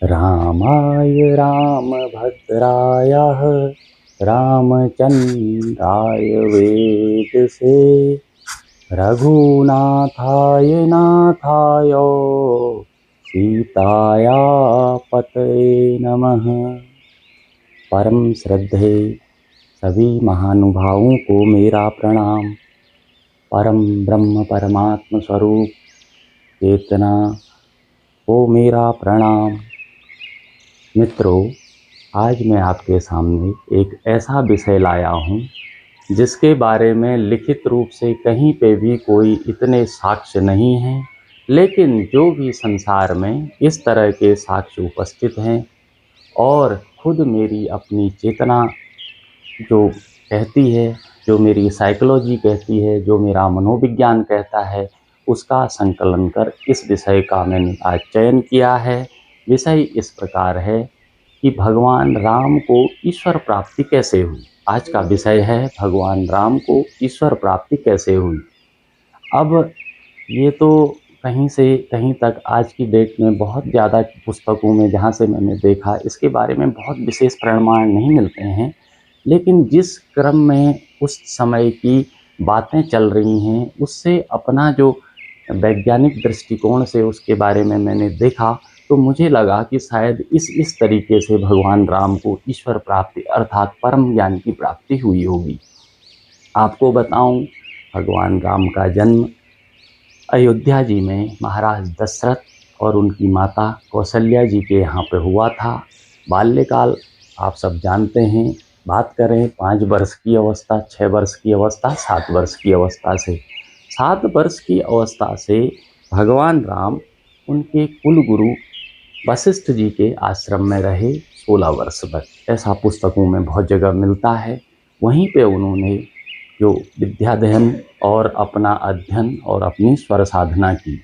रामाय रामभद्राय रामचन्द्राय वेदसे रघुनाथाय नाथाय सीताया पतये नमः। परम श्रद्धेय सभी महानुभावों को मेरा प्रणाम। परम ब्रह्म परमात्म स्वरूप चेतना को मेरा प्रणाम। मित्रों, आज मैं आपके सामने एक ऐसा विषय लाया हूँ जिसके बारे में लिखित रूप से कहीं पे भी कोई इतने साक्ष्य नहीं हैं, लेकिन जो भी संसार में इस तरह के साक्ष्य उपस्थित हैं और खुद मेरी अपनी चेतना जो कहती है, जो मेरी साइकोलॉजी कहती है, जो मेरा मनोविज्ञान कहता है, उसका संकलन कर इस विषय का मैंने आज चयन किया है। विषय इस प्रकार है कि भगवान राम को ईश्वर प्राप्ति कैसे हुई। आज का विषय है भगवान राम को ईश्वर प्राप्ति कैसे हुई। अब ये तो कहीं से कहीं तक आज की डेट में बहुत ज़्यादा पुस्तकों में जहाँ से मैंने देखा, इसके बारे में बहुत विशेष प्रमाण नहीं मिलते हैं, लेकिन जिस क्रम में उस समय की बातें चल रही हैं, उससे अपना जो वैज्ञानिक दृष्टिकोण से उसके बारे में मैंने देखा, तो मुझे लगा कि शायद इस तरीके से भगवान राम को ईश्वर प्राप्ति अर्थात परम ज्ञान की प्राप्ति हुई होगी। आपको बताऊं, भगवान राम का जन्म अयोध्या जी में महाराज दशरथ और उनकी माता कौशल्या जी के यहाँ पे हुआ था। बाल्यकाल आप सब जानते हैं। बात करें 5 वर्ष की अवस्था, 6 वर्ष की अवस्था, 7 वर्ष की अवस्था से, 7 वर्ष की अवस्था से भगवान राम उनके कुल गुरु वशिष्ठ जी के आश्रम में रहे 16 वर्ष तक। ऐसा पुस्तकों में बहुत जगह मिलता है। वहीं पे उन्होंने जो विद्याध्ययन और अपना अध्ययन और अपनी स्वर साधना की,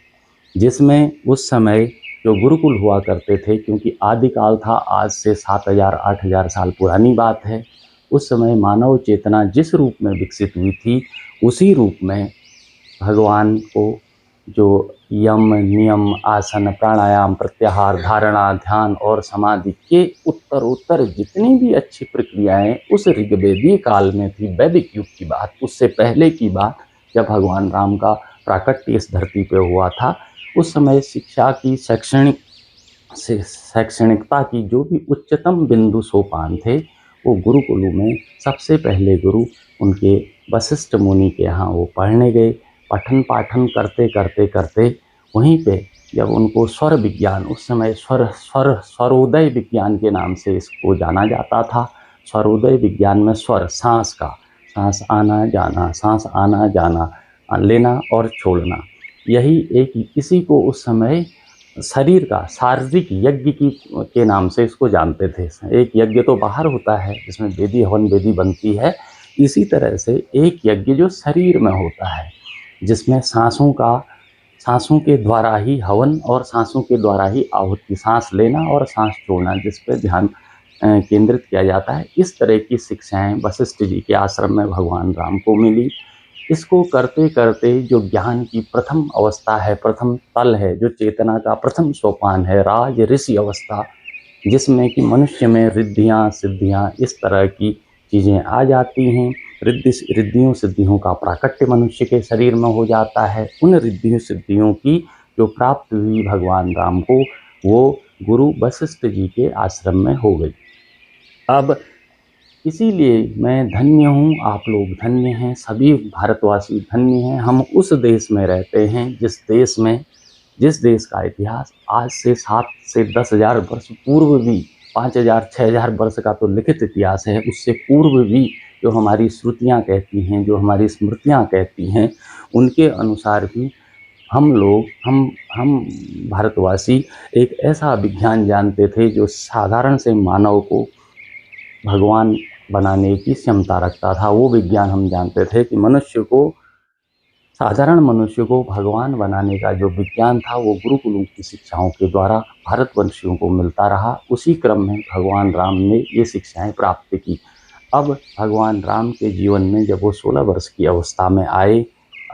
जिसमें उस समय जो गुरुकुल हुआ करते थे, क्योंकि आदिकाल था, आज से 7000-8000 साल पुरानी बात है। उस समय मानव चेतना जिस रूप में विकसित हुई थी, उसी रूप में भगवान को जो यम नियम आसन प्राणायाम प्रत्याहार धारणा ध्यान और समाधि के उत्तर जितनी भी अच्छी प्रक्रियाएं उस ऋग्वेदीय काल में थी, वैदिक युग की बात, उससे पहले की बात, जब भगवान राम का प्राकट्य इस धरती पे हुआ था, उस समय शिक्षा की शैक्षणिकता की जो भी उच्चतम बिंदु सोपान थे, वो गुरुकुलों में सबसे पहले गुरु उनके वशिष्ठ मुनि के यहाँ वो पढ़ने गए। पठन पाठन करते करते करते वहीं पे जब उनको स्वर विज्ञान, उस समय स्वरोदय विज्ञान के नाम से इसको जाना जाता था। स्वरोदय विज्ञान में स्वर, सांस का, सांस आना जाना, सांस आना जाना, लेना और छोड़ना, यही एक, इसी को उस समय शरीर का शारीरिक यज्ञ के नाम से इसको जानते थे। एक यज्ञ तो बाहर होता है जिसमें वेदी हवन वेदी बनती है, इसी तरह से एक यज्ञ जो शरीर में होता है, जिसमें सांसों के द्वारा ही हवन और सांसों के द्वारा ही आहुति, सांस लेना और सांस छोड़ना, जिस पर ध्यान केंद्रित किया जाता है। इस तरह की शिक्षाएं वशिष्ठ जी के आश्रम में भगवान राम को मिली। इसको करते करते जो ज्ञान की प्रथम अवस्था है, प्रथम तल है, जो चेतना का प्रथम सोपान है, राज ऋषि अवस्था, जिसमें कि मनुष्य में रिद्धियाँ सिद्धियाँ इस तरह की चीज़ें आ जाती हैं। रिद्धियों सिद्धियों का प्राकट्य मनुष्य के शरीर में हो जाता है। उन रिद्धियों सिद्धियों की जो प्राप्त हुई भगवान राम को, वो गुरु वशिष्ठ जी के आश्रम में हो गई। अब इसीलिए मैं धन्य हूँ, आप लोग धन्य हैं, सभी भारतवासी धन्य हैं। हम उस देश में रहते हैं जिस देश का इतिहास आज से 7 से 10,000 वर्ष पूर्व भी, 5,000-6,000 वर्ष का तो लिखित इतिहास है, उससे पूर्व भी जो हमारी श्रुतियाँ कहती हैं, जो हमारी स्मृतियाँ कहती हैं, उनके अनुसार भी हम भारतवासी एक ऐसा विज्ञान जानते थे जो साधारण से मानव को भगवान बनाने की क्षमता रखता था। वो विज्ञान हम जानते थे कि साधारण मनुष्य को भगवान बनाने का जो विज्ञान था, वो गुरुकुलों की शिक्षाओं के द्वारा भारतवंशियों को मिलता रहा। उसी क्रम में भगवान राम ने ये शिक्षाएं प्राप्त की। अब भगवान राम के जीवन में जब वो 16 वर्ष की अवस्था में आए,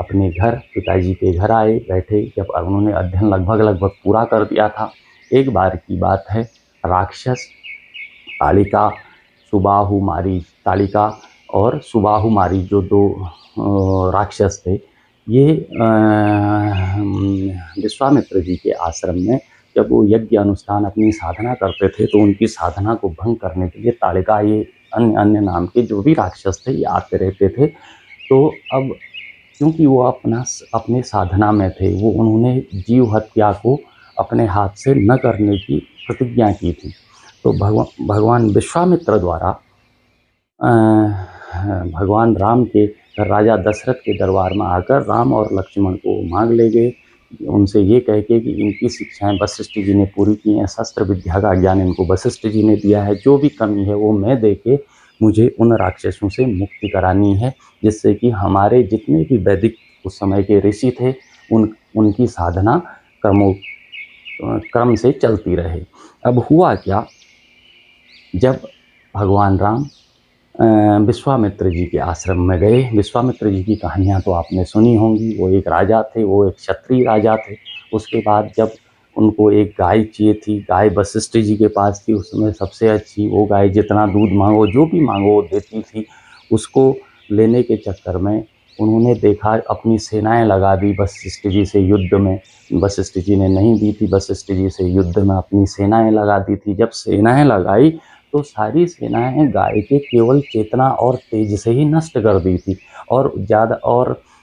अपने घर पिताजी के घर आए, बैठे, जब उन्होंने अध्ययन लगभग पूरा कर दिया था, एक बार की बात है, राक्षस तालिका सुबाहु मारीच, तालिका और सुबाहु मारीच जो दो राक्षस थे, ये विश्वामित्र जी के आश्रम में जब वो यज्ञ अनुष्ठान अपनी साधना करते थे तो उनकी साधना को भंग करने के लिए तालिका ये अन्य अन्य नाम के जो भी राक्षस थे ये आते रहते थे। तो अब क्योंकि वो अपने साधना में थे, वो उन्होंने जीव हत्या को अपने हाथ से न करने की प्रतिज्ञा की थी। तो भगवान विश्वामित्र द्वारा भगवान राम के राजा दशरथ के दरबार में आकर राम और लक्ष्मण को मांग ले गए, उनसे ये कह के कि इनकी शिक्षाएं वशिष्ठ जी ने पूरी की हैं, शस्त्र विद्या का ज्ञान इनको वशिष्ठ जी ने दिया है, जो भी कमी है वो मैं दे के मुझे उन राक्षसों से मुक्ति करानी है, जिससे कि हमारे जितने भी वैदिक उस समय के ऋषि थे उनकी साधना क्रम से चलती रहे। अब हुआ क्या, जब भगवान राम विश्वामित्र जी के आश्रम में गए। विश्वामित्र जी की कहानियाँ तो आपने सुनी होंगी। वो एक राजा थे, वो एक क्षत्रिय राजा थे। उसके बाद जब उनको एक गाय चाहिए थी, गाय वशिष्ठ जी के पास थी, उसमें सबसे अच्छी वो गाय जितना दूध मांगो, जो भी मांगो वो देती थी। उसको लेने के चक्कर में उन्होंने देखा, अपनी सेनाएं लगा दी वशिष्ठ जी से युद्ध में। वशिष्ठ जी ने नहीं दी थी, वशिष्ठ जी से युद्ध में अपनी सेनाएं लगा दी थी। जब सेनाएं लगाई तो सारी सेनाएं गाय के केवल चेतना और तेज से ही नष्ट कर दी थी, और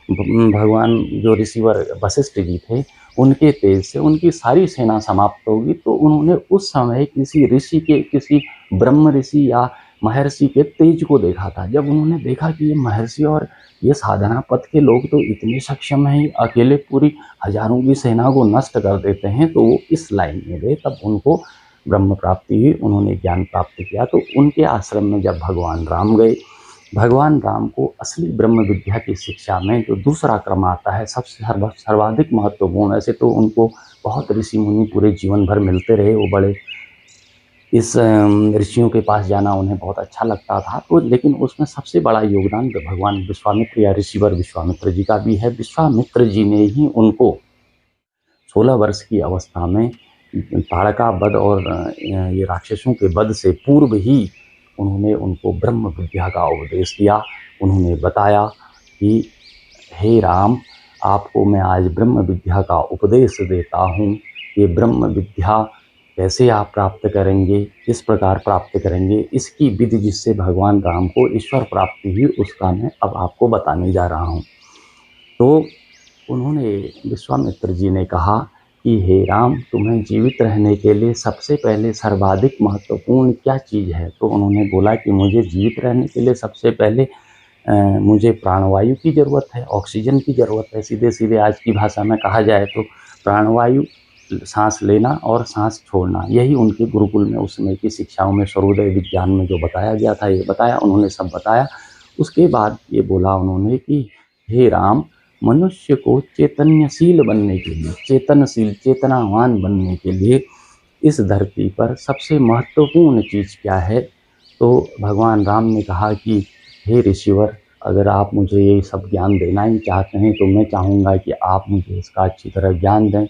भगवान जो ऋषिवर वशिष्ठ जी थे उनके तेज से उनकी सारी सेना समाप्त होगी। तो उन्होंने उस समय किसी ऋषि के, किसी ब्रह्म ऋषि या महर्षि के तेज को देखा था। जब उन्होंने देखा कि ये महर्षि और ये साधना पथ के लोग तो इतने सक्षम हैं, अकेले पूरी हजारों की सेना को नष्ट कर देते हैं, तो वो इस लाइन में गए। तब उनको ब्रह्म प्राप्ति हुई, उन्होंने ज्ञान प्राप्त किया। तो उनके आश्रम में जब भगवान राम गए, भगवान राम को असली ब्रह्म विद्या की शिक्षा में जो दूसरा क्रम आता है, सबसे सर्वाधिक महत्वपूर्ण, ऐसे तो उनको बहुत ऋषि मुनि पूरे जीवन भर मिलते रहे, वो बड़े इस ऋषियों के पास जाना उन्हें बहुत अच्छा लगता था। तो लेकिन उसमें सबसे बड़ा योगदान भगवान विश्वामित्र या ऋषिवर विश्वामित्र जी का भी है। विश्वामित्र जी ने ही उनको 16 वर्ष की अवस्था में ताड़का वध और ये राक्षसों के वध से पूर्व ही उन्होंने उनको ब्रह्म विद्या का उपदेश दिया। उन्होंने बताया कि हे राम, आपको मैं आज ब्रह्म विद्या का उपदेश देता हूँ। ये ब्रह्म विद्या कैसे आप प्राप्त करेंगे, किस प्रकार प्राप्त करेंगे, इसकी विधि जिससे भगवान राम को ईश्वर प्राप्ति हुई, उसका मैं अब आपको बताने जा रहा हूँ। तो उन्होंने, विश्वामित्र जी ने कहा कि हे राम, तुम्हें जीवित रहने के लिए सबसे पहले सर्वाधिक महत्वपूर्ण क्या चीज़ है? तो उन्होंने बोला कि मुझे जीवित रहने के लिए सबसे पहले मुझे प्राणवायु की ज़रूरत है, ऑक्सीजन की ज़रूरत है। सीधे सीधे आज की भाषा में कहा जाए तो प्राणवायु, सांस लेना और सांस छोड़ना, यही उनके गुरुकुल में उस समय की शिक्षाओं में, सर्वोदय विज्ञान में जो बताया गया था, ये बताया उन्होंने, सब बताया। उसके बाद ये बोला उन्होंने कि हे राम, मनुष्य को चैतन्यशील बनने के लिए, चेतनशील, चेतनावान बनने के लिए इस धरती पर सबसे महत्वपूर्ण चीज़ क्या है? तो भगवान राम ने कहा कि हे ऋषिवर, अगर आप मुझे ये सब ज्ञान देना ही चाहते हैं तो मैं चाहूँगा कि आप मुझे इसका अच्छी तरह ज्ञान दें,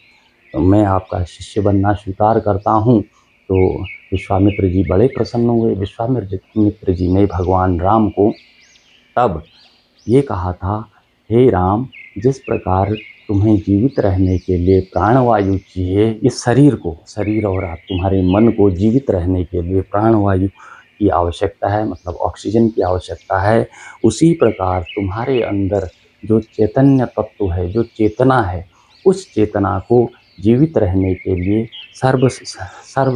तो मैं आपका शिष्य बनना स्वीकार करता हूँ। तो विश्वामित्र जी बड़े प्रसन्न हुए। विश्वामित्र जी ने भगवान राम को तब ये कहा था, हे राम, जिस प्रकार तुम्हें जीवित रहने के लिए प्राणवायु चाहिए, इस शरीर को, शरीर और आप तुम्हारे मन को जीवित रहने के लिए प्राणवायु की आवश्यकता है, मतलब ऑक्सीजन की आवश्यकता है, उसी प्रकार तुम्हारे अंदर जो चैतन्य तत्व है, जो चेतना है, उस चेतना को जीवित रहने के लिए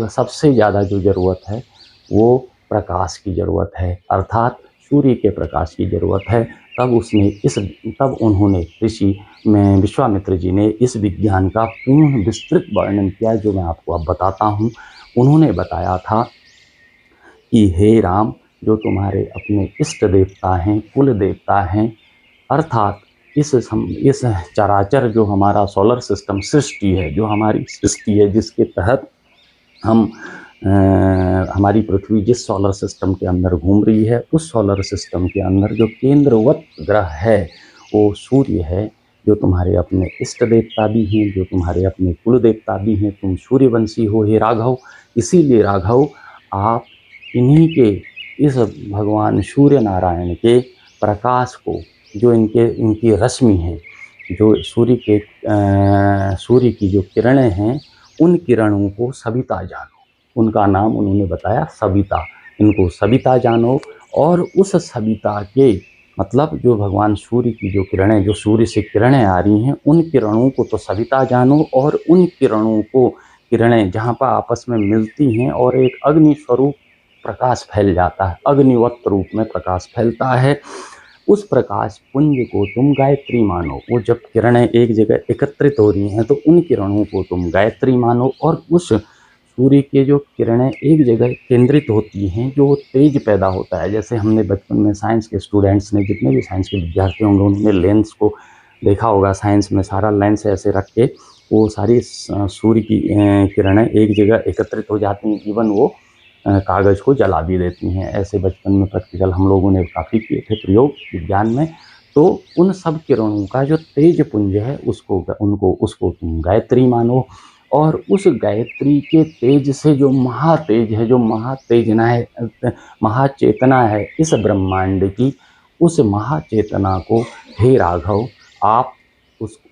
सबसे ज़्यादा जो ज़रूरत है वो प्रकाश की ज़रूरत है, अर्थात सूर्य के प्रकाश की ज़रूरत है। तब उन्होंने ऋषि में विश्वामित्र जी ने इस विज्ञान का पूर्ण विस्तृत वर्णन किया, जो मैं आपको अब बताता हूँ। उन्होंने बताया था कि हे राम, जो तुम्हारे अपने इष्ट देवता हैं, कुल देवता हैं, अर्थात इस चराचर जो हमारा सोलर सिस्टम सृष्टि है, जो हमारी सृष्टि है, जिसके तहत हम हमारी पृथ्वी जिस सोलर सिस्टम के अंदर घूम रही है, उस सोलर सिस्टम के अंदर जो केंद्रवत ग्रह है वो सूर्य है। जो तुम्हारे अपने इष्ट देवता भी हैं, जो तुम्हारे अपने कुल देवता भी हैं। तुम सूर्यवंशी हो हे राघव, इसीलिए राघव आप इन्हीं के, इस भगवान सूर्य नारायण के प्रकाश को, जो इनकी रश्मि है, जो सूर्य की जो किरणें हैं, उन किरणों को सविता जानो। उनका नाम उन्होंने बताया सविता। इनको सविता जानो, और उस सविता के मतलब जो भगवान सूर्य की जो किरणें, जो सूर्य से किरणें आ रही हैं, उन किरणों को तो सविता जानो, और उन किरणों को, किरणें जहाँ पर आपस में मिलती हैं और एक अग्नि स्वरूप प्रकाश फैल जाता है, अग्निवत रूप में प्रकाश फैलता है, उस प्रकाश पुंज को तुम गायत्री मानो। वो जब किरणें एक जगह एकत्रित हो रही हैं तो उन किरणों को तुम गायत्री मानो, और उस सूर्य के जो किरणें एक जगह केंद्रित होती हैं, जो तेज पैदा होता है। जैसे हमने बचपन में साइंस के स्टूडेंट्स ने, जितने भी साइंस के विद्यार्थी होंगे, उन्होंने लेंस को देखा होगा। साइंस में सारा लेंस ऐसे रख के वो सारी सूर्य की किरणें एक जगह एकत्रित हो जाती हैं, इवन वो कागज़ को जला भी देती हैं। ऐसे बचपन में प्रैक्टिकल हम लोगों ने काफ़ी किए थे प्रयोग विज्ञान में। तो उन सब किरणों का जो तेज पुंज है, उसको तुम गायत्री मानो, और उस गायत्री के तेज से जो महातेज है, जो महातेजना है, महाचेतना है इस ब्रह्मांड की, उस महाचेतना को हे राघव आप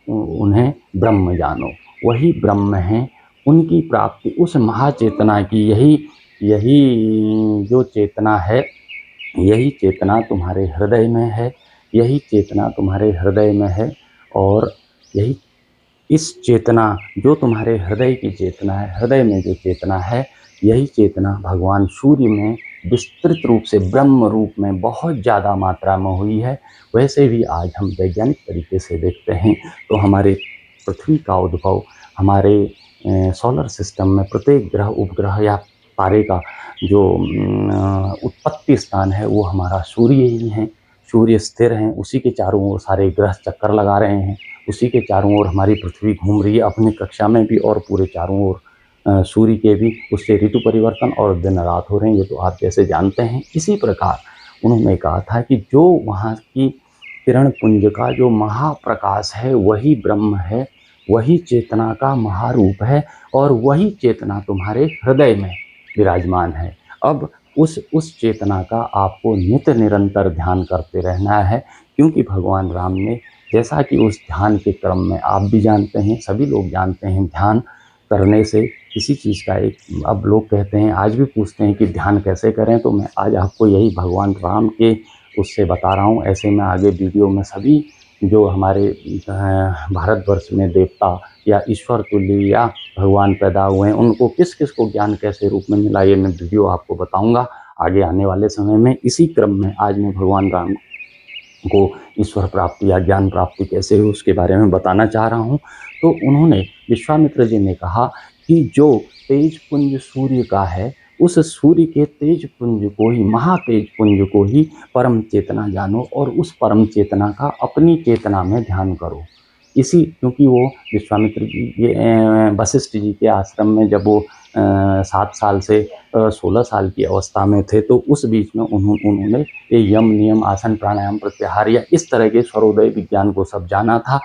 उन्हें ब्रह्म जानो। वही ब्रह्म है, उनकी प्राप्ति उस महाचेतना की, यही जो चेतना है, यही चेतना तुम्हारे हृदय में है, यही चेतना तुम्हारे हृदय में है। और यही इस चेतना, जो तुम्हारे हृदय की चेतना है, हृदय में जो चेतना है, यही चेतना भगवान सूर्य में विस्तृत रूप से ब्रह्म रूप में बहुत ज़्यादा मात्रा में हुई है। वैसे भी आज हम वैज्ञानिक तरीके से देखते हैं तो हमारे पृथ्वी का उद्भव, हमारे सोलर सिस्टम में प्रत्येक ग्रह, उपग्रह या तारे का जो उत्पत्ति स्थान है, वो हमारा सूर्य ही है। सूर्य स्थिर हैं, उसी के चारों ओर सारे ग्रह चक्कर लगा रहे हैं, उसी के चारों ओर हमारी पृथ्वी घूम रही है अपनी कक्षा में भी, और पूरे चारों ओर सूर्य के भी, उससे ऋतु परिवर्तन और दिन रात हो रहे हैं, ये तो आप जैसे जानते हैं। इसी प्रकार उन्होंने कहा था कि जो वहाँ की किरण पुंज का जो महाप्रकाश है, वही ब्रह्म है, वही चेतना का महारूप है, और वही चेतना तुम्हारे हृदय में विराजमान है। अब उस चेतना का आपको नित्य निरंतर ध्यान करते रहना है, क्योंकि भगवान राम ने, जैसा कि उस ध्यान के क्रम में आप भी जानते हैं, सभी लोग जानते हैं, ध्यान करने से किसी चीज़ का एक, अब लोग कहते हैं, आज भी पूछते हैं कि ध्यान कैसे करें, तो मैं आज आपको यही भगवान राम के उससे बता रहा हूँ। ऐसे में आगे वीडियो में सभी जो हमारे भारतवर्ष में देवता या ईश्वर तुल्य या भगवान पैदा हुए हैं, उनको किस किस को ज्ञान कैसे रूप में मिला, ये मैं वीडियो आपको बताऊंगा आगे आने वाले समय में। इसी क्रम में आज मैं भगवान राम को ईश्वर प्राप्ति या ज्ञान प्राप्ति कैसे हुई उसके बारे में बताना चाह रहा हूँ। तो उन्होंने, विश्वामित्र जी ने कहा कि जो तेज पुंज सूर्य का है, उस सूर्य के तेज पुंज को ही, महातेज पुंज को ही परम चेतना जानो, और उस परम चेतना का अपनी चेतना में ध्यान करो। क्योंकि वो विश्वामित्र जी, ये वशिष्ठ जी के आश्रम में जब वो 7 साल से 16 साल की अवस्था में थे, तो उस बीच में उन्होंने ये यम, नियम, आसन, प्राणायाम, प्रत्याहार या इस तरह के सर्वोदय विज्ञान को सब जाना था।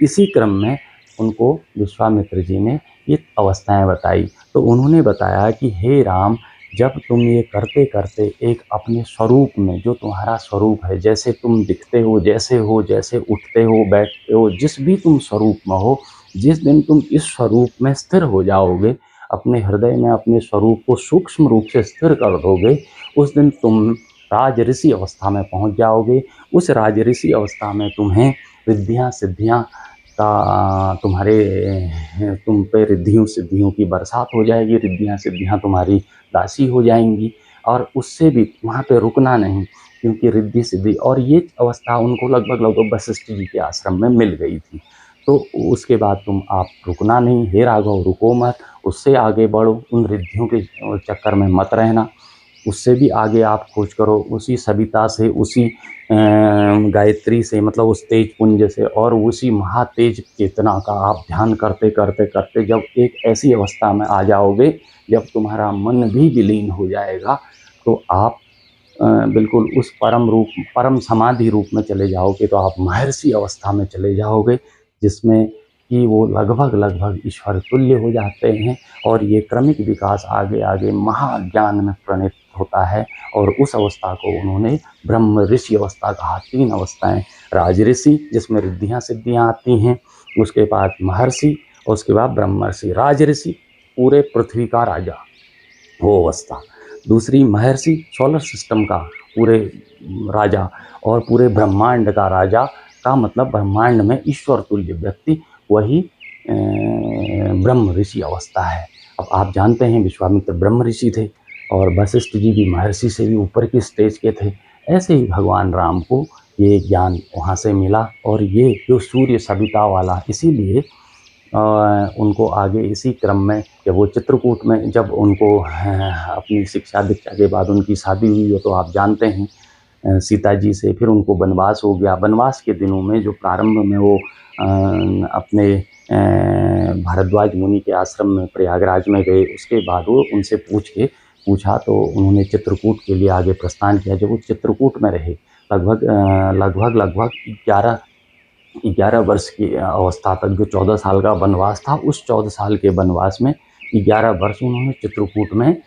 इसी क्रम में उनको विश्वामित्र जी ने ये अवस्थाएं बताई। तो उन्होंने बताया कि हे राम, जब तुम ये करते करते एक अपने स्वरूप में, जो तुम्हारा स्वरूप है, जैसे तुम दिखते हो, जैसे उठते हो, बैठते हो, जिस भी तुम स्वरूप में हो, जिस दिन तुम इस स्वरूप में स्थिर हो जाओगे, अपने हृदय में अपने स्वरूप को सूक्ष्म रूप से स्थिर कर दोगे, उस दिन तुम राजऋषि अवस्था में पहुंच जाओगे। उस राजऋषि अवस्था में तुम्हें रिद्धियाँ सिद्धियाँ का, तुम पे रिद्धियों सिद्धियों की बरसात हो जाएगी, रिद्धियाँ सिद्धियाँ तुम्हारी दासी हो जाएंगी, और उससे भी वहाँ पे रुकना नहीं, क्योंकि रिद्धि सिद्धि, और ये अवस्था उनको लगभग वशिष्ठ जी के आश्रम में मिल गई थी। तो उसके बाद तुम आप रुकना नहीं, हे राघव रुको मत, उससे आगे बढ़ो, उन रिद्धियों के चक्कर में मत रहना, उससे भी आगे आप खोज करो, उसी सविता से, उसी गायत्री से, मतलब उस तेज पुंज से, और उसी महातेज चेतना का आप ध्यान करते करते करते जब एक ऐसी अवस्था में आ जाओगे जब तुम्हारा मन भी विलीन हो जाएगा, तो आप बिल्कुल उस परम रूप, परम समाधि रूप में चले जाओगे तो आप महर्षि अवस्था में चले जाओगे, जिसमें कि वो लगभग लगभग ईश्वर तुल्य हो जाते हैं। और ये क्रमिक विकास आगे आगे महाज्ञान में प्रणीत होता है, और उस अवस्था को उन्होंने ब्रह्म ऋषि अवस्था कहा। 3 अवस्थाएं, राज ऋषि जिसमें रिद्धियाँ सिद्धियाँ आती हैं, उसके बाद महर्षि और उसके बाद ब्रह्मर्षि। राज ऋषि पूरे पृथ्वी का राजा, वो अवस्था। दूसरी महर्षि सोलर सिस्टम का पूरे राजा, और पूरे ब्रह्मांड का राजा का मतलब ब्रह्मांड में ईश्वर तुल्य व्यक्ति, वही ब्रह्म ऋषि अवस्था है। अब आप जानते हैं विश्वामित्र ब्रह्म ऋषि थे और वशिष्ठ जी भी महर्षि से भी ऊपर की स्टेज के थे। ऐसे ही भगवान राम को ये ज्ञान वहाँ से मिला, और ये जो सूर्य सविता वाला, इसीलिए उनको आगे इसी क्रम में जब वो चित्रकूट में, जब उनको अपनी शिक्षा दीक्षा के बाद उनकी शादी हुई हो, तो आप जानते हैं सीता जी से फिर उनको वनवास हो गया। वनवास के दिनों में जो प्रारंभ में वो अपने भारद्वाज मुनि के आश्रम में प्रयागराज में गए, उसके बाद वो उनसे पूछा तो उन्होंने चित्रकूट के लिए आगे प्रस्थान किया। जब वो चित्रकूट में रहे लगभग 11 वर्ष की अवस्था तक, जो 14 साल का वनवास था, उस 14 साल के वनवास में 11 वर्ष उन्होंने चित्रकूट में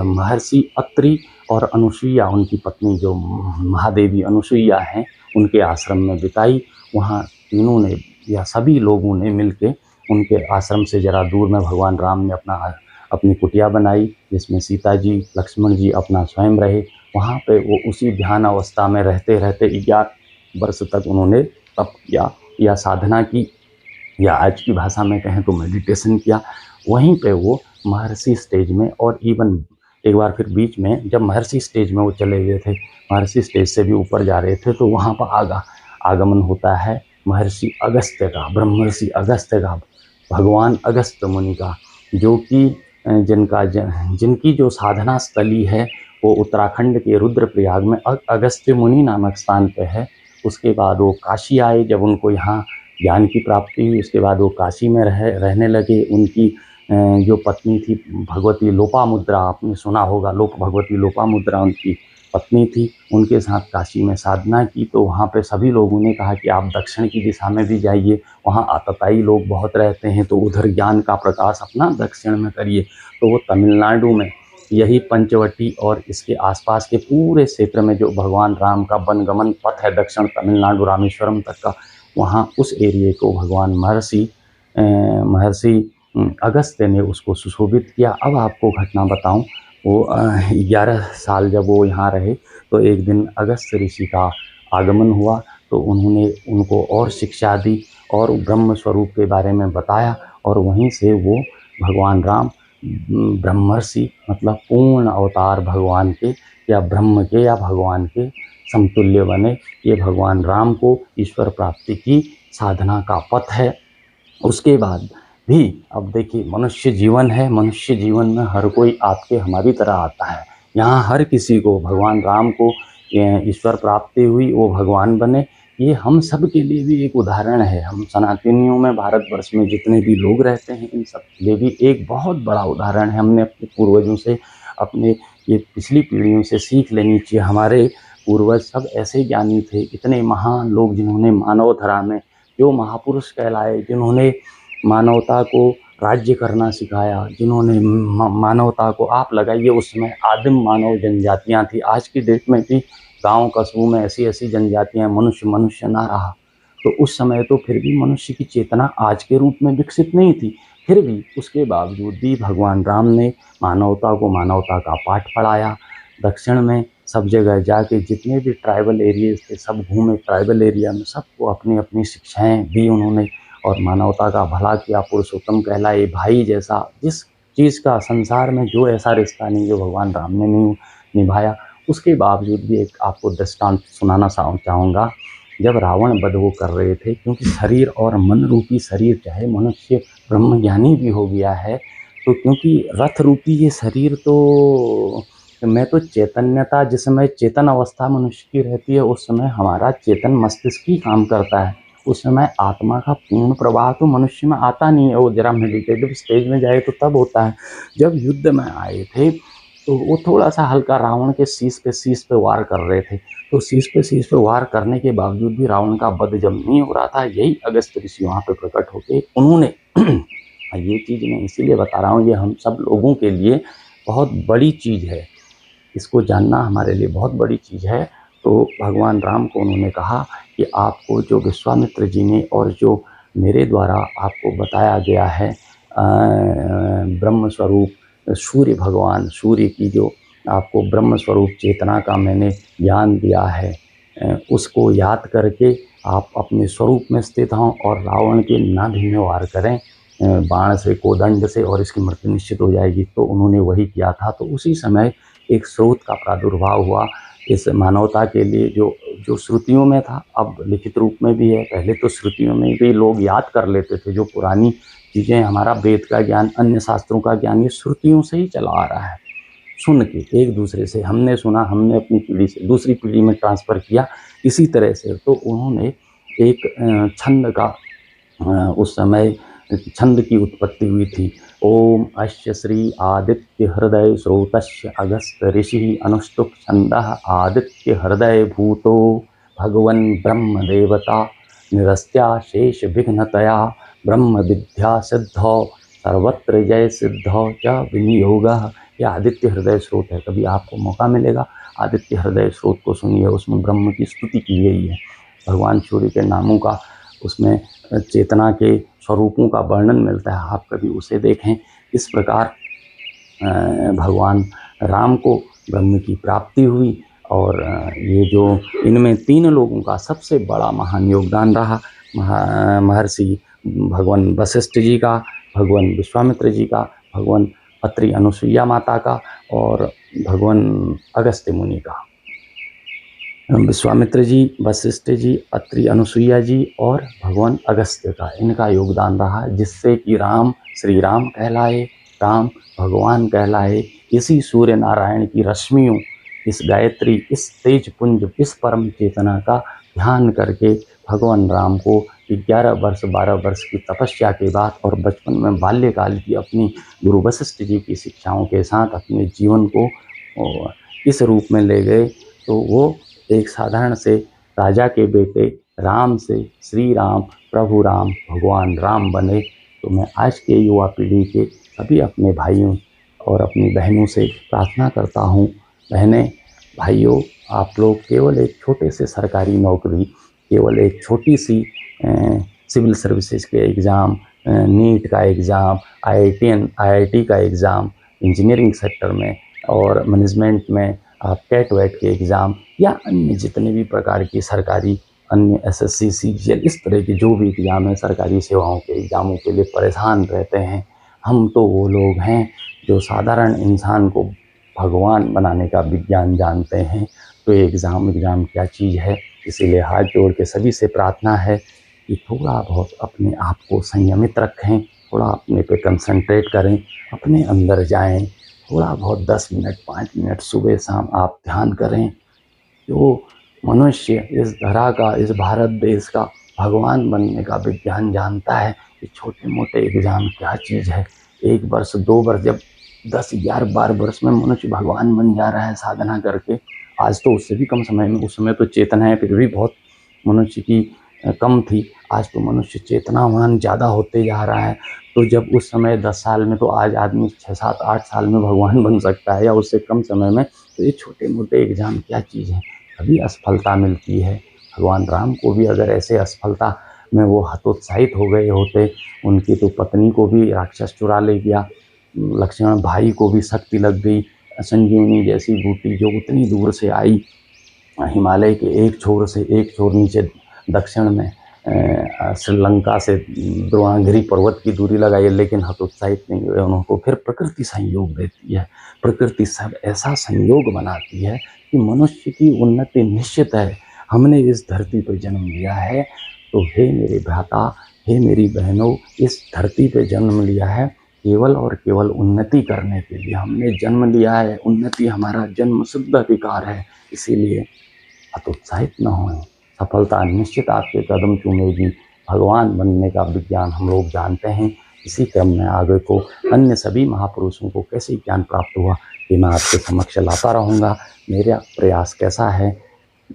महर्षि अत्रि और अनुसुईया, उनकी पत्नी जो महादेवी अनुसुईया हैं, उनके आश्रम में बिताई। वहाँ तीनों ने या सभी लोगों ने मिलके उनके आश्रम से ज़रा दूर में भगवान राम ने अपनी कुटिया बनाई, जिसमें सीता जी लक्ष्मण जी अपना स्वयं रहे। वहाँ पे वो उसी ध्यान अवस्था में रहते रहते 11 वर्ष तक उन्होंने तप किया या साधना की, या आज की भाषा में कहें तो मेडिटेशन किया। वहीं पे वो महर्षि स्टेज में, और इवन एक बार फिर बीच में जब महर्षि स्टेज में वो चले गए थे, महर्षि स्टेज से भी ऊपर जा रहे थे, तो वहाँ पर आगमन होता है महर्षि अगस्त्य का, ब्रह्मर्षि अगस्त्य का, भगवान अगस्त्य मुनि का, जो कि जिनकी जो साधना स्थली है वो उत्तराखंड के रुद्रप्रयाग में अगस्त्य मुनि नामक स्थान पे है। उसके बाद वो काशी आए, जब उनको यहाँ ज्ञान की प्राप्ति हुई, उसके बाद वो काशी में रहने लगे। उनकी जो पत्नी थी भगवती लोपामुद्रा, आपने सुना होगा, भगवती लोपामुद्रा उनकी पत्नी थी, उनके साथ काशी में साधना की। तो वहाँ पे सभी लोगों ने कहा कि आप दक्षिण की दिशा में भी जाइए, वहाँ आतताई लोग बहुत रहते हैं, तो उधर ज्ञान का प्रकाश अपना दक्षिण में करिए। तो वो तमिलनाडु में यही पंचवटी और इसके आसपास के पूरे क्षेत्र में जो भगवान राम का वनगमन पथ है दक्षिण तमिलनाडु रामेश्वरम तक का, वहाँ उस एरिए को भगवान महर्षि अगस्त्य ने उसको सुशोभित किया। अब आपको घटना बताऊं, वो 11 साल जब वो यहाँ रहे, तो एक दिन अगस्त्य ऋषि का आगमन हुआ, तो उन्होंने उनको और शिक्षा दी और ब्रह्म स्वरूप के बारे में बताया, और वहीं से वो भगवान राम ब्रह्मर्षि मतलब पूर्ण अवतार भगवान के या ब्रह्म के या भगवान के समतुल्य बने। ये भगवान राम को ईश्वर प्राप्ति की साधना का पथ है। उसके बाद भी अब देखिए, मनुष्य जीवन है, मनुष्य जीवन में हर कोई आपके हमारी तरह आता है। यहाँ हर किसी को भगवान राम को ईश्वर प्राप्ति हुई, वो भगवान बने। ये हम सब के लिए भी एक उदाहरण है। हम सनातनियों में, भारतवर्ष में जितने भी लोग रहते हैं, इन सब के लिए भी एक बहुत बड़ा उदाहरण है। हमने अपने पूर्वजों से, अपने ये पिछली पीढ़ियों से सीख लेनी चाहिए। हमारे पूर्वज सब ऐसे ज्ञानी थे, इतने महान लोग, जिन्होंने मानव धरा में जो महापुरुष कहलाए, जिन्होंने मानवता को राज्य करना सिखाया, जिन्होंने मानवता को, आप लगाइए उस समय आदिम मानव जनजातियां थी। आज की डेट में भी गांव कस्बों में ऐसी ऐसी जनजातियां, मनुष्य ना रहा। तो उस समय तो फिर भी मनुष्य की चेतना आज के रूप में विकसित नहीं थी, फिर भी उसके बावजूद भी भगवान राम ने मानवता को मानवता का पाठ पढ़ाया। दक्षिण में सब जगह जाके जितने भी ट्राइबल एरियाज थे सब घूमे, ट्राइबल एरिया में सबको अपनी अपनी शिक्षाएं दी उन्होंने, और मानवता का भला किया। पुरुषोत्तम कहलाए, भाई जैसा, जिस चीज़ का संसार में जो ऐसा रिश्ता नहीं जो भगवान राम ने नहीं निभाया। उसके बावजूद भी एक आपको दृष्टांत सुनाना चाहूँगा। जब रावण वध वो कर रहे थे, क्योंकि शरीर और मन रूपी शरीर, चाहे मनुष्य ब्रह्मज्ञानी भी हो गया है, तो क्योंकि रथ रूपी ये शरीर, तो मैं तो चैतन्यता, जिस समय चेतन अवस्था मनुष्य की रहती है, उस समय हमारा चेतन मस्तिष्क ही काम करता है। उस समय आत्मा का पूर्ण प्रवाह तो मनुष्य में आता नहीं है। वो जरा मेडिटेटिव स्टेज में जाए तो तब होता है। जब युद्ध में आए थे तो वो थोड़ा-सा हल्का रावण के शीश पे वार कर रहे थे। तो शीश पे वार करने के बावजूद भी रावण का वध जब नहीं हो रहा था, यही अगस्त्य ऋषि वहाँ पे प्रकट होके उन्होंने ये चीज़ मैं इसीलिए बता रहा हूँ, ये हम सब लोगों के लिए बहुत बड़ी चीज़ है। इसको जानना हमारे लिए बहुत बड़ी चीज़ है। तो भगवान राम को उन्होंने कहा कि आपको जो विश्वामित्र जी ने और जो मेरे द्वारा आपको बताया गया है ब्रह्म स्वरूप सूर्य भगवान, सूर्य की जो आपको ब्रह्म स्वरूप चेतना का मैंने ज्ञान दिया है, उसको याद करके आप अपने स्वरूप में स्थित हों और रावण के नाभि में वार करें बाण से, कोदंड से, और इसकी मृत्यु निश्चित हो जाएगी। तो उन्होंने वही किया था। तो उसी समय एक स्रोत का प्रादुर्भाव हुआ इस मानवता के लिए, जो श्रुतियों में था, अब लिखित रूप में भी है। पहले तो श्रुतियों में भी लोग याद कर लेते थे, जो पुरानी चीज़ें, हमारा वेद का ज्ञान, अन्य शास्त्रों का ज्ञान, ये श्रुतियों से ही चला आ रहा है। सुन के एक दूसरे से हमने सुना, हमने अपनी पीढ़ी से दूसरी पीढ़ी में ट्रांसफ़र किया, इसी तरह से। तो उन्होंने एक छंद का उस समय छंद की उत्पत्ति हुई थी। ओम अस्य श्री आदित्य हृदय स्रोतस्य अगस्त ऋषि अनुष्टुप छंदः आदित्य हृदय भूतो भगवन् ब्रह्म देवता निरस्त्या शेष विघ्नतया ब्रह्म विद्या सिद्धौ सर्वत्र जय सिद्धौ च विनियोगः। यह आदित्य हृदय स्रोत है। कभी आपको मौका मिलेगा, आदित्य हृदय स्रोत को सुनिए। उसमें ब्रह्म की स्तुति की गई है, भगवान सूर्य के नामों का, उसमें चेतना के स्वरूपों का वर्णन मिलता है। आप कभी उसे देखें। इस प्रकार भगवान राम को ब्रह्म की प्राप्ति हुई। और ये जो इनमें 3 लोगों का सबसे बड़ा महान योगदान रहा, महर्षि भगवान वशिष्ठ जी का, भगवान विश्वामित्र जी का, भगवान अत्रि अनुसुईया माता का, और भगवान अगस्त्य मुनि का। विश्वामित्र जी, वशिष्ठ जी, अत्रि अनुसुईया जी और भगवान अगस्त्य का, इनका योगदान रहा, जिससे कि राम श्री राम कहलाए, राम भगवान कहलाए। इसी सूर्य नारायण की रश्मियों, इस गायत्री, इस तेज पुंज, इस परम चेतना का ध्यान करके भगवान राम को 11 वर्ष 12 वर्ष की तपस्या के बाद और बचपन में बाल्यकाल की अपनी गुरु वशिष्ठ जी की शिक्षाओं के साथ अपने जीवन को इस रूप में ले गए। तो वो एक साधारण से राजा के बेटे राम से श्री राम, प्रभु राम, भगवान राम बने। तो मैं आज के युवा पीढ़ी के सभी अपने भाइयों और अपनी बहनों से प्रार्थना करता हूँ, बहनें, भाइयों, आप लोग केवल एक छोटे से सरकारी नौकरी, केवल एक छोटी सी सिविल सर्विसेज के एग्ज़ाम, नीट का एग्ज़ाम, IIT का एग्ज़ाम, इंजीनियरिंग सेक्टर में और मैनेजमेंट में आप कैट वैट के एग्ज़ाम, या अन्य जितने भी प्रकार की सरकारी अन्य SSC CGL इस तरह के जो भी एग्ज़ाम है, सरकारी सेवाओं के एग्ज़ामों के लिए परेशान रहते हैं। हम तो वो लोग हैं जो साधारण इंसान को भगवान बनाने का विज्ञान जानते हैं। तो ये एग्ज़ाम क्या चीज़ है। इसीलिए हाथ जोड़ के सभी से प्रार्थना है कि थोड़ा बहुत अपने आप को संयमित रखें, थोड़ा अपने पे कंसंट्रेट करें, अपने अंदर जाएं, थोड़ा बहुत 10 मिनट 5 मिनट सुबह शाम आप ध्यान करें। जो मनुष्य इस धरा का, इस भारत देश का भगवान बनने का विज्ञान जानता है कि छोटे मोटे एग्ज़ाम क्या चीज़ है। 1 वर्ष 2 वर्ष, जब 10 11 12 वर्ष में मनुष्य भगवान बन जा रहा है साधना करके। आज तो उससे भी कम समय में, उस समय तो चेतनाएँ फिर भी बहुत मनुष्य की कम थी। आज तो मनुष्य चेतनावान ज़्यादा होते जा रहा है। तो जब उस समय 10 साल में, तो आज आदमी 6 7 8 साल में भगवान बन सकता है, या उससे कम समय में। तो ये छोटे मोटे एग्ज़ाम क्या चीज़ है। कभी असफलता मिलती है। भगवान राम को भी अगर ऐसे असफलता में वो हतोत्साहित हो गए होते, उनकी तो पत्नी को भी राक्षस चुरा ले गया, लक्ष्मण भाई को भी शक्ति लग गई, संजीवनी जैसी बूटी जो उतनी दूर से आई, हिमालय के एक छोर से एक छोर नीचे दक्षिण में श्रीलंका से द्रोणागिरी पर्वत की दूरी लगाई, लेकिन हतोत्साहित नहीं हुए। उनको फिर प्रकृति संयोग देती है। प्रकृति सब ऐसा संयोग बनाती है कि मनुष्य की उन्नति निश्चित है। हमने इस धरती पर जन्म लिया है, तो हे मेरे भ्राता, हे मेरी बहनों, इस धरती पर जन्म लिया है केवल और केवल उन्नति करने के लिए हमने जन्म लिया है। उन्नति हमारा जन्म सिद्ध अधिकार है। इसीलिए हतोत्साहित न हों। सफलता निश्चित आपके कदम चूमेगी। भगवान बनने का विज्ञान हम लोग जानते हैं। इसी क्रम में आगे को अन्य सभी महापुरुषों को कैसे ज्ञान प्राप्त हुआ, कि मैं आपके समक्ष लाता रहूँगा। मेरा प्रयास कैसा है,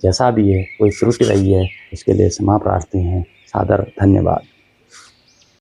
जैसा भी है, कोई त्रुटि रही है उसके लिए क्षमा प्रार्थी हैं। सादर धन्यवाद।